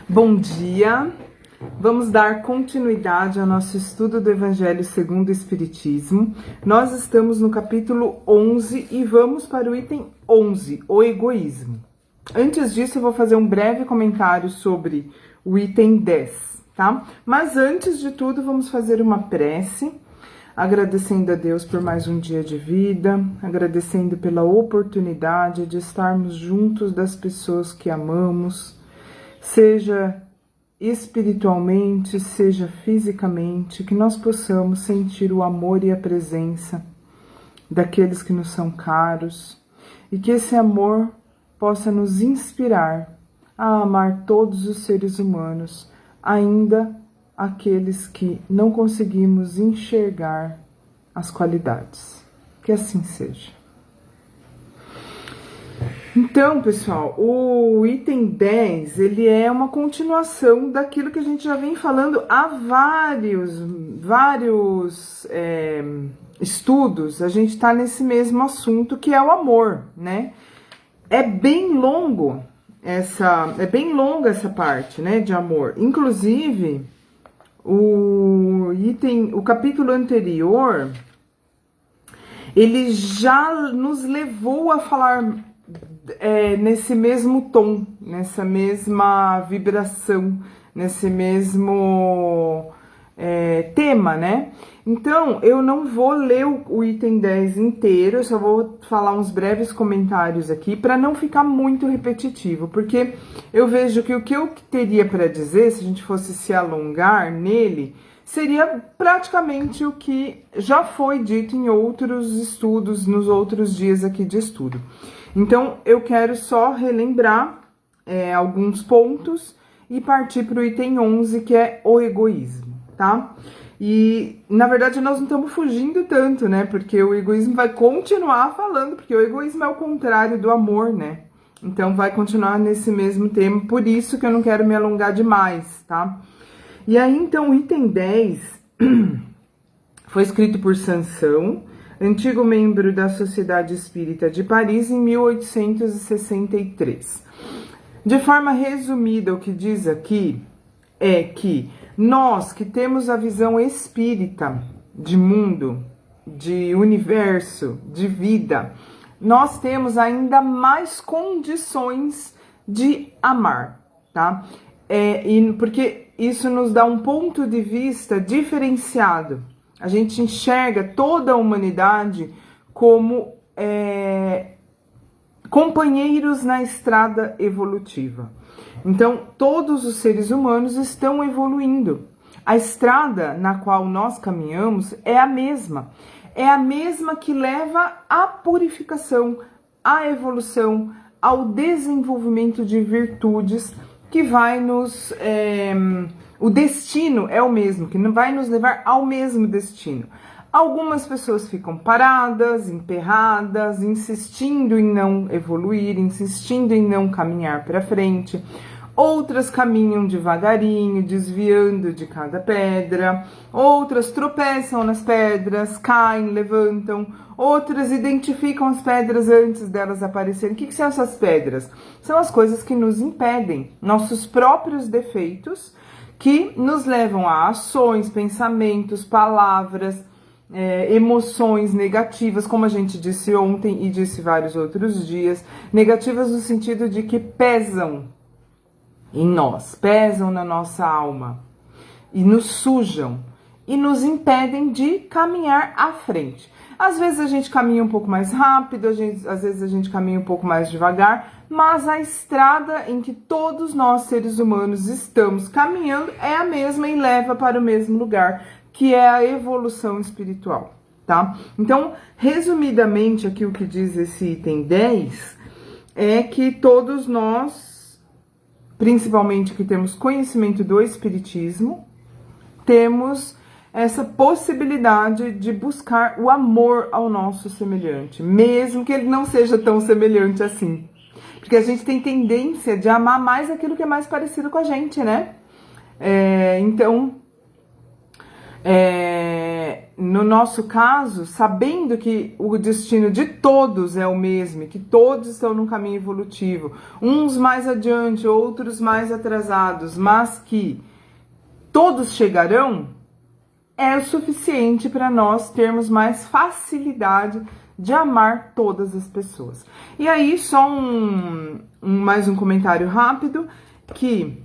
Bom dia, vamos dar continuidade ao nosso estudo do Evangelho segundo o Espiritismo. Nós estamos no capítulo 11 e vamos para o item 11, o egoísmo. Antes disso eu vou fazer um breve comentário sobre o item 10, tá? Mas antes de tudo vamos fazer uma prece, agradecendo a Deus por mais um dia de vida, agradecendo pela oportunidade de estarmos juntos das pessoas que amamos, seja espiritualmente, seja fisicamente, que nós possamos sentir o amor e a presença daqueles que nos são caros e que esse amor possa nos inspirar a amar todos os seres humanos, ainda aqueles que não conseguimos enxergar as qualidades. Que assim seja. Então, pessoal, o item 10, ele é uma continuação daquilo que a gente já vem falando há vários estudos. A gente está nesse mesmo assunto, que é o amor, né? É bem longa essa parte, né, de amor. Inclusive, o capítulo anterior, ele já nos levou a falar nesse mesmo tom, nessa mesma vibração, nesse mesmo tema, né? Então, eu não vou ler o item 10 inteiro, eu só vou falar uns breves comentários aqui, para não ficar muito repetitivo, porque eu vejo que o que eu teria para dizer, se a gente fosse se alongar nele, seria praticamente o que já foi dito em outros estudos, nos outros dias aqui de estudo. Então, eu quero só relembrar alguns pontos e partir para o item 11, que é o egoísmo, tá? E, na verdade, nós não estamos fugindo tanto, né? Porque o egoísmo vai continuar falando, porque o egoísmo é o contrário do amor, né? Então, vai continuar nesse mesmo tema, por isso que eu não quero me alongar demais, tá? E aí, então, o item 10 foi escrito por Sansão, antigo membro da Sociedade Espírita de Paris, em 1863. De forma resumida, o que diz aqui é que nós que temos a visão espírita de mundo, de universo, de vida, nós temos ainda mais condições de amar, tá? Porque isso nos dá um ponto de vista diferenciado. A gente enxerga toda a humanidade como companheiros na estrada evolutiva. Então, todos os seres humanos estão evoluindo. A estrada na qual nós caminhamos é a mesma. É a mesma que leva à purificação, à evolução, ao desenvolvimento de virtudes que vai nos... o destino é o mesmo, que vai nos levar ao mesmo destino. Algumas pessoas ficam paradas, emperradas, insistindo em não evoluir, insistindo em não caminhar para frente. Outras caminham devagarinho, desviando de cada pedra. Outras tropeçam nas pedras, caem, levantam. Outras identificam as pedras antes delas aparecerem. O que são essas pedras? São as coisas que nos impedem, nossos próprios defeitos, que nos levam a ações, pensamentos, palavras, emoções negativas, como a gente disse ontem e disse vários outros dias, negativas no sentido de que pesam em nós, pesam na nossa alma e nos sujam e nos impedem de caminhar à frente. Às vezes a gente caminha um pouco mais rápido, às vezes a gente caminha um pouco mais devagar, mas a estrada em que todos nós seres humanos estamos caminhando é a mesma e leva para o mesmo lugar, que é a evolução espiritual, tá? Então, resumidamente, aqui o que diz esse item 10 é que todos nós, principalmente que temos conhecimento do espiritismo, temos essa possibilidade de buscar o amor ao nosso semelhante, mesmo que ele não seja tão semelhante assim. Porque a gente tem tendência de amar mais aquilo que é mais parecido com a gente, né? Então, No nosso caso, sabendo que o destino de todos é o mesmo, que todos estão num caminho evolutivo, uns mais adiante, outros mais atrasados, mas que todos chegarão, é o suficiente para nós termos mais facilidade de amar todas as pessoas. E aí, só mais um comentário rápido, que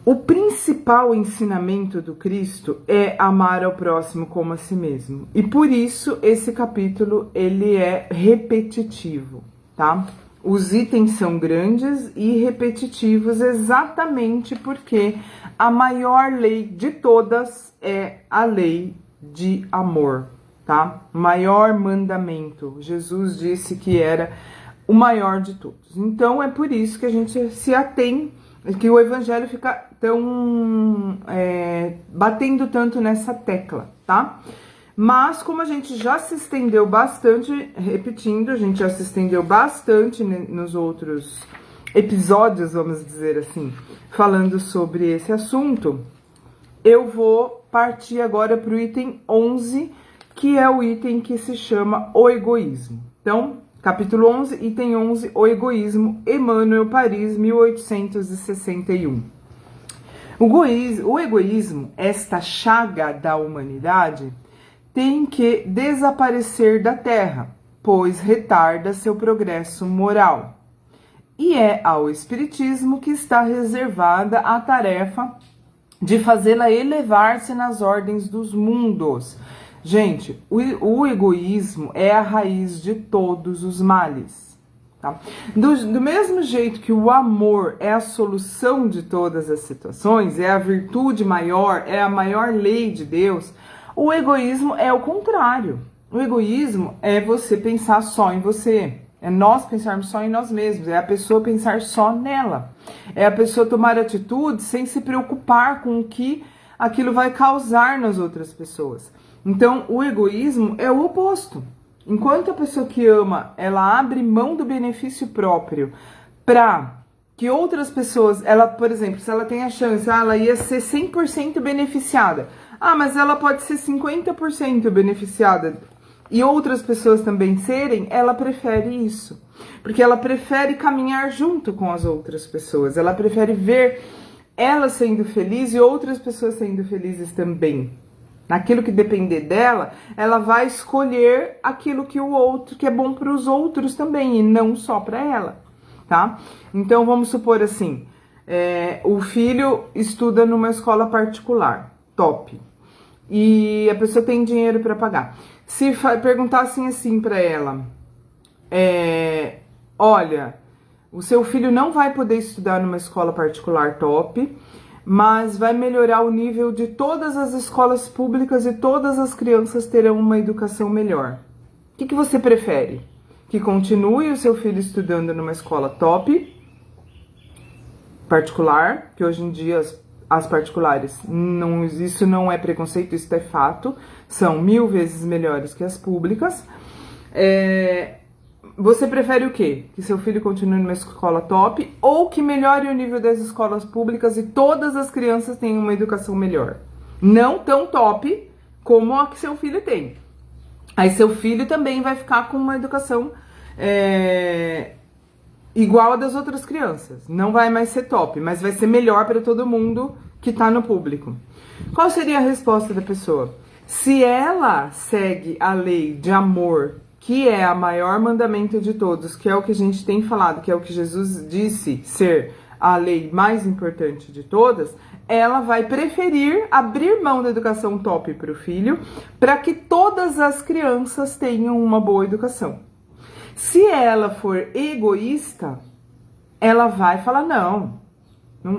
o principal ensinamento do Cristo é amar ao próximo como a si mesmo. E por isso, esse capítulo, ele é repetitivo, tá? Os itens são grandes e repetitivos exatamente porque a maior lei de todas é a lei de amor, tá? Maior mandamento. Jesus disse que era o maior de todos. Então, é por isso que a gente se atém, que o evangelho fica tão batendo tanto nessa tecla, tá? Mas como a gente já se estendeu bastante, repetindo, a gente já se estendeu bastante nos outros episódios, vamos dizer assim, falando sobre esse assunto, eu vou partir agora para o item 11, que é o item que se chama o egoísmo. Então, capítulo 11, item 11, o egoísmo, Emmanuel, Paris, 1861. O egoísmo, esta chaga da humanidade, tem que desaparecer da Terra, pois retarda seu progresso moral. E é ao Espiritismo que está reservada a tarefa de fazê-la elevar-se nas ordens dos mundos. Gente, o egoísmo é a raiz de todos os males. Tá? Do mesmo jeito que o amor é a solução de todas as situações, é a virtude maior, é a maior lei de Deus, o egoísmo é o contrário. O egoísmo é você pensar só em você. É nós pensarmos só em nós mesmos. É a pessoa pensar só nela. É a pessoa tomar atitude sem se preocupar com o que aquilo vai causar nas outras pessoas. Então, o egoísmo é o oposto. Enquanto a pessoa que ama, ela abre mão do benefício próprio para que outras pessoas, ela, por exemplo, se ela tem a chance, ela ia ser 100% beneficiada. Mas ela pode ser 50% beneficiada e outras pessoas também serem, ela prefere isso. Porque ela prefere caminhar junto com as outras pessoas. Ela prefere ver ela sendo feliz e outras pessoas sendo felizes também. Naquilo que depender dela, ela vai escolher aquilo que é bom para os outros também e não só para ela, tá? Então vamos supor assim, o filho estuda numa escola particular, top, e a pessoa tem dinheiro para pagar. Se perguntassem assim para ela, olha, o seu filho não vai poder estudar numa escola particular top, mas vai melhorar o nível de todas as escolas públicas e todas as crianças terão uma educação melhor. O que você prefere? Que continue o seu filho estudando numa escola top, particular, que hoje em dia as particulares, isso não é preconceito, isso é fato, são 1000 vezes melhores que as públicas. Você prefere o quê? Que seu filho continue numa escola top ou que melhore o nível das escolas públicas e todas as crianças tenham uma educação melhor? Não tão top como a que seu filho tem. Aí seu filho também vai ficar com uma educação igual a das outras crianças. Não vai mais ser top, mas vai ser melhor para todo mundo que está no público. Qual seria a resposta da pessoa? Se ela segue a lei de amor, que é a maior mandamento de todos, que é o que a gente tem falado, que é o que Jesus disse ser a lei mais importante de todas, ela vai preferir abrir mão da educação top para o filho, para que todas as crianças tenham uma boa educação. Se ela for egoísta, ela vai falar,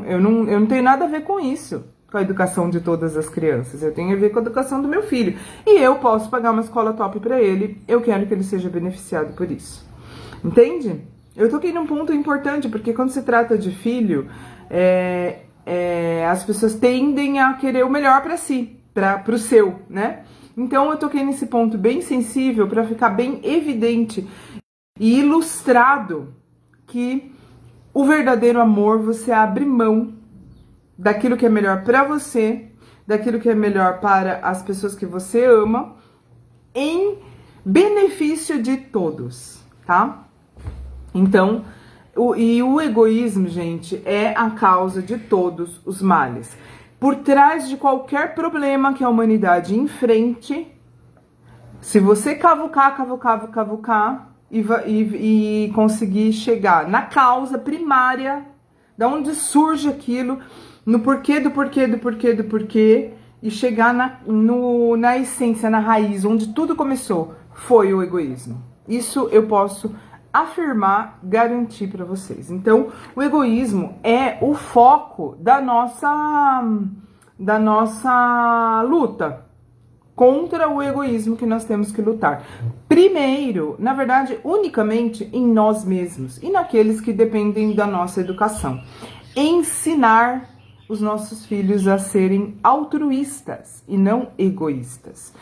eu não tenho nada a ver com isso, com a educação de todas as crianças, eu tenho a ver com a educação do meu filho, e eu posso pagar uma escola top para ele, eu quero que ele seja beneficiado por isso. Entende? Eu toquei num ponto importante, porque quando se trata de filho, as pessoas tendem a querer o melhor para si, para o seu, né? Então eu toquei nesse ponto bem sensível para ficar bem evidente e ilustrado que o verdadeiro amor, você abre mão daquilo que é melhor para você, daquilo que é melhor para as pessoas que você ama, em benefício de todos, tá? Então, o egoísmo, gente, é a causa de todos os males. Por trás de qualquer problema que a humanidade enfrente, se você cavucar e conseguir chegar na causa primária, da onde surge aquilo, no porquê do porquê, e chegar na essência, na raiz, onde tudo começou, foi o egoísmo. Isso eu posso afirmar, garantir para vocês. Então, o egoísmo é o foco da nossa luta contra o egoísmo que nós temos que lutar. Primeiro, na verdade, unicamente em nós mesmos e naqueles que dependem da nossa educação. Ensinar os nossos filhos a serem altruístas e não egoístas.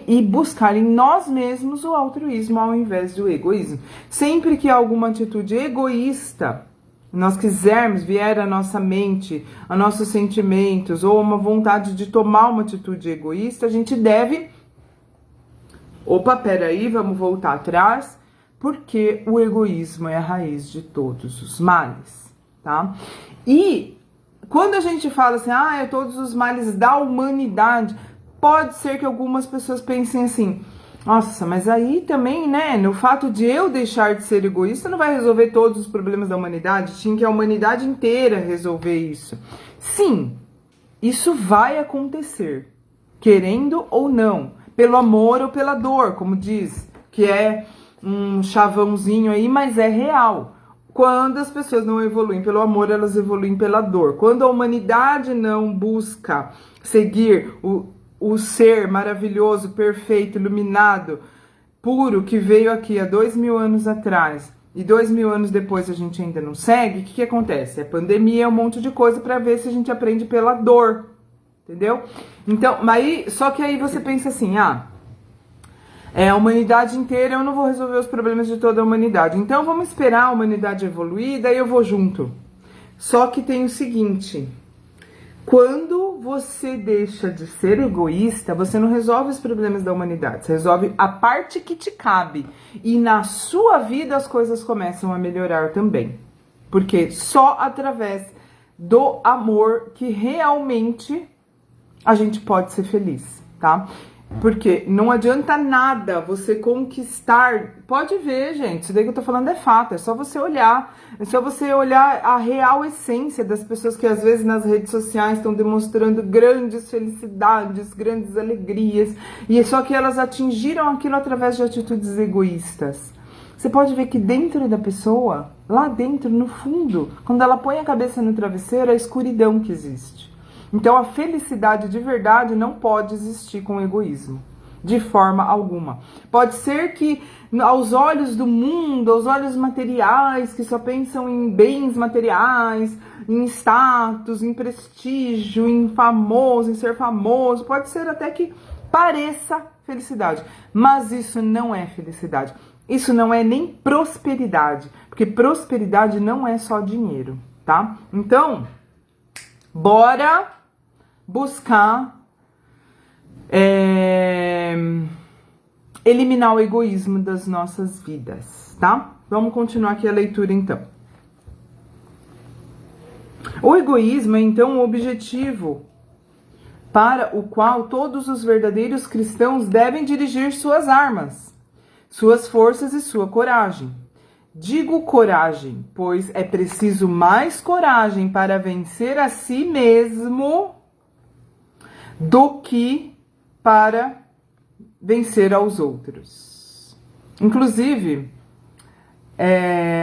E buscar em nós mesmos o altruísmo ao invés do egoísmo. Sempre que alguma atitude egoísta nós quisermos, vier à nossa mente, a nossos sentimentos, ou uma vontade de tomar uma atitude egoísta, a gente deve... Opa, peraí, vamos voltar atrás, porque o egoísmo é a raiz de todos os males, tá? E quando a gente fala assim, é todos os males da humanidade, pode ser que algumas pessoas pensem assim, nossa, mas aí também, né, no fato de eu deixar de ser egoísta não vai resolver todos os problemas da humanidade, tinha que a humanidade inteira resolver isso. Sim, isso vai acontecer, querendo ou não, pelo amor ou pela dor, como diz, que é um chavãozinho aí, mas é real. Quando as pessoas não evoluem pelo amor, elas evoluem pela dor. Quando a humanidade não busca seguir o ser maravilhoso, perfeito, iluminado, puro, que veio aqui há 2000 anos atrás, e 2000 anos depois a gente ainda não segue, o que acontece? É pandemia, é um monte de coisa para ver se a gente aprende pela dor, entendeu? Então, mas só que aí você pensa assim, a humanidade inteira, eu não vou resolver os problemas de toda a humanidade. Então vamos esperar a humanidade evoluir, daí eu vou junto. Só que tem o seguinte, quando você deixa de ser egoísta, você não resolve os problemas da humanidade, você resolve a parte que te cabe. E na sua vida as coisas começam a melhorar também. Porque só através do amor que realmente a gente pode ser feliz, tá? Porque não adianta nada você conquistar... Pode ver, gente, isso daí que eu tô falando é fato, é só você olhar. É só você olhar a real essência das pessoas que às vezes nas redes sociais estão demonstrando grandes felicidades, grandes alegrias. E é só que elas atingiram aquilo através de atitudes egoístas. Você pode ver que dentro da pessoa, lá dentro, no fundo, quando ela põe a cabeça no travesseiro, é a escuridão que existe. Então a felicidade de verdade não pode existir com egoísmo, de forma alguma. Pode ser que aos olhos do mundo, aos olhos materiais, que só pensam em bens materiais, em status, em prestígio, em famoso, em ser famoso, pode ser até que pareça felicidade, mas isso não é felicidade. Isso não é nem prosperidade, porque prosperidade não é só dinheiro, tá? Então, bora buscar eliminar o egoísmo das nossas vidas, tá? Vamos continuar aqui a leitura, então. O egoísmo é, então, o objetivo para o qual todos os verdadeiros cristãos devem dirigir suas armas, suas forças e sua coragem. Digo coragem, pois é preciso mais coragem para vencer a si mesmo do que para vencer aos outros. Inclusive,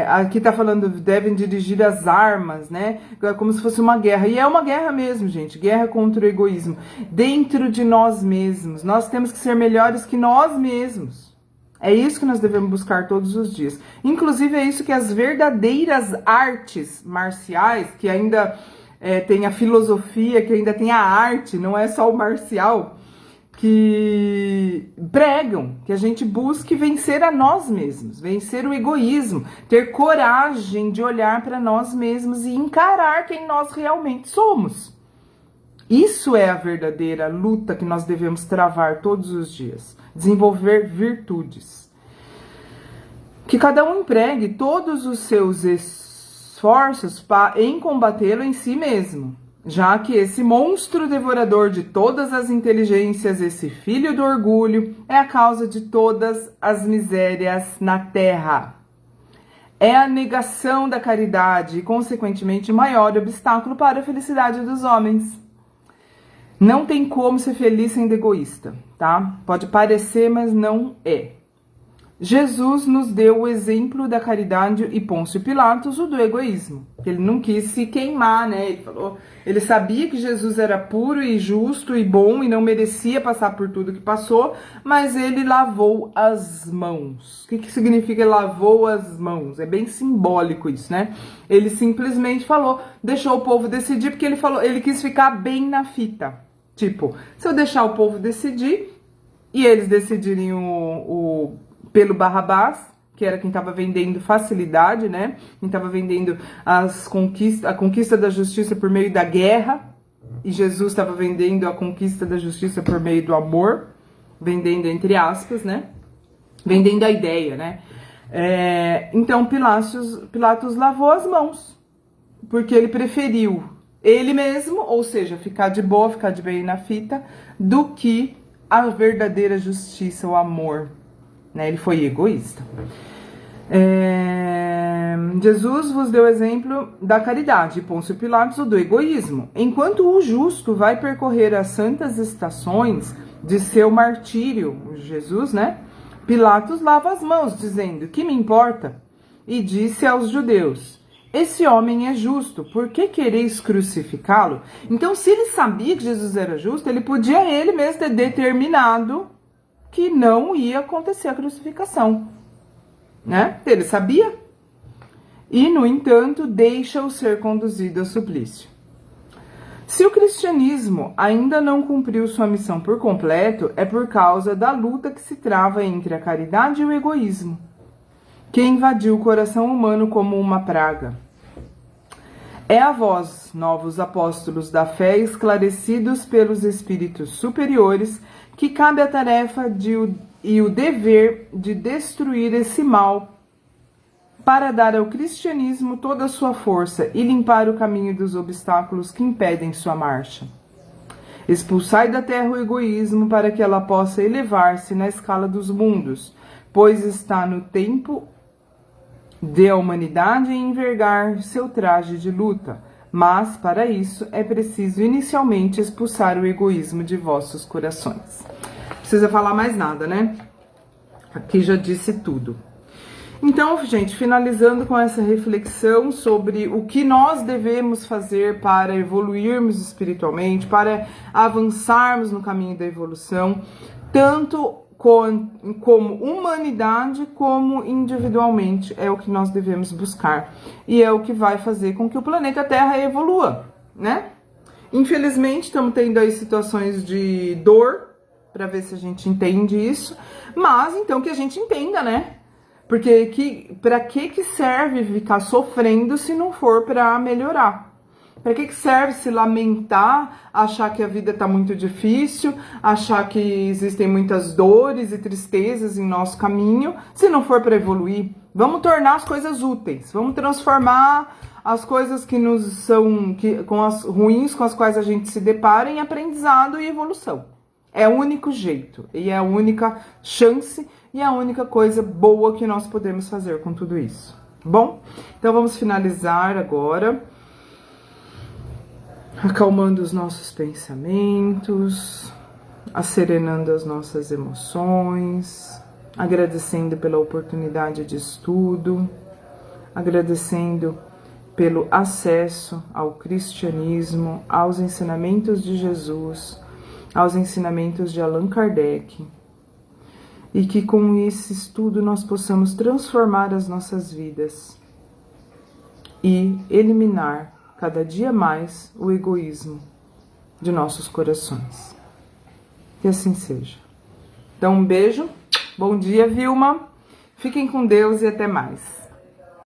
aqui tá falando, devem dirigir as armas, né? Como se fosse uma guerra. E é uma guerra mesmo, gente. Guerra contra o egoísmo. Dentro de nós mesmos. Nós temos que ser melhores que nós mesmos. É isso que nós devemos buscar todos os dias. Inclusive, é isso que as verdadeiras artes marciais, que ainda tem a filosofia, que ainda tem a arte, não é só o marcial, que pregam, que a gente busque vencer a nós mesmos, vencer o egoísmo, ter coragem de olhar para nós mesmos e encarar quem nós realmente somos. Isso é a verdadeira luta que nós devemos travar todos os dias. Desenvolver virtudes. Que cada um empregue todos os seus esforços em combatê-lo em si mesmo, já que esse monstro devorador de todas as inteligências, esse filho do orgulho, é a causa de todas as misérias na terra. É a negação da caridade e, consequentemente, o maior obstáculo para a felicidade dos homens. Não tem como ser feliz sendo egoísta, tá? Pode parecer, mas não é. Jesus nos deu o exemplo da caridade e Pôncio Pilatos o do egoísmo. Ele não quis se queimar, né? Ele sabia que Jesus era puro e justo e bom e não merecia passar por tudo que passou, mas ele lavou as mãos. O que significa lavou as mãos? É bem simbólico isso, né? Ele simplesmente falou, deixou o povo decidir, porque ele quis ficar bem na fita. Tipo, se eu deixar o povo decidir e eles decidirem pelo Barrabás, que era quem estava vendendo facilidade, né? Quem estava vendendo a conquista da justiça por meio da guerra, e Jesus estava vendendo a conquista da justiça por meio do amor, vendendo entre aspas, né? Vendendo a ideia, né? Então Pilatos lavou as mãos, porque ele preferiu ele mesmo, ou seja, ficar de boa, ficar de bem na fita, do que a verdadeira justiça, o amor. Né? Ele foi egoísta. Jesus vos deu exemplo da caridade, Pôncio Pilatos o do egoísmo. Enquanto o justo vai percorrer as santas estações de seu martírio, Jesus, né? Pilatos lava as mãos, dizendo, que me importa? E disse aos judeus, esse homem é justo, por que quereis crucificá-lo? Então, se ele sabia que Jesus era justo, ele podia ele mesmo ter determinado que não ia acontecer a crucificação, né? Ele sabia. E, no entanto, deixa-o ser conduzido ao suplício. Se o cristianismo ainda não cumpriu sua missão por completo, é por causa da luta que se trava entre a caridade e o egoísmo, que invadiu o coração humano como uma praga. É a vós, novos apóstolos da fé, esclarecidos pelos espíritos superiores, que cabe a tarefa e o dever de destruir esse mal, para dar ao cristianismo toda a sua força e limpar o caminho dos obstáculos que impedem sua marcha. Expulsai da terra o egoísmo para que ela possa elevar-se na escala dos mundos, pois está no tempo de a humanidade envergar seu traje de luta, mas para isso é preciso inicialmente expulsar o egoísmo de vossos corações. Não precisa falar mais nada, né? Aqui já disse tudo. Então, gente, finalizando com essa reflexão sobre o que nós devemos fazer para evoluirmos espiritualmente, para avançarmos no caminho da evolução, tanto como humanidade, como individualmente, é o que nós devemos buscar. E é o que vai fazer com que o planeta Terra evolua, né? Infelizmente, estamos tendo aí situações de dor, para ver se a gente entende isso, mas então que a gente entenda, né? Porque para que serve ficar sofrendo se não for para melhorar? Para que serve se lamentar, achar que a vida está muito difícil, achar que existem muitas dores e tristezas em nosso caminho, se não for para evoluir? Vamos tornar as coisas úteis, vamos transformar as coisas que nos são, com as ruins com as quais a gente se depara, em aprendizado e evolução. É o único jeito, e é a única chance, e a única coisa boa que nós podemos fazer com tudo isso. Bom, então vamos finalizar agora, acalmando os nossos pensamentos, acerenando as nossas emoções, agradecendo pela oportunidade de estudo, agradecendo pelo acesso ao cristianismo, aos ensinamentos de Jesus, aos ensinamentos de Allan Kardec, e que com esse estudo nós possamos transformar as nossas vidas e eliminar cada dia mais o egoísmo de nossos corações. Que assim seja. Então, um beijo, bom dia, Vilma, fiquem com Deus e até mais.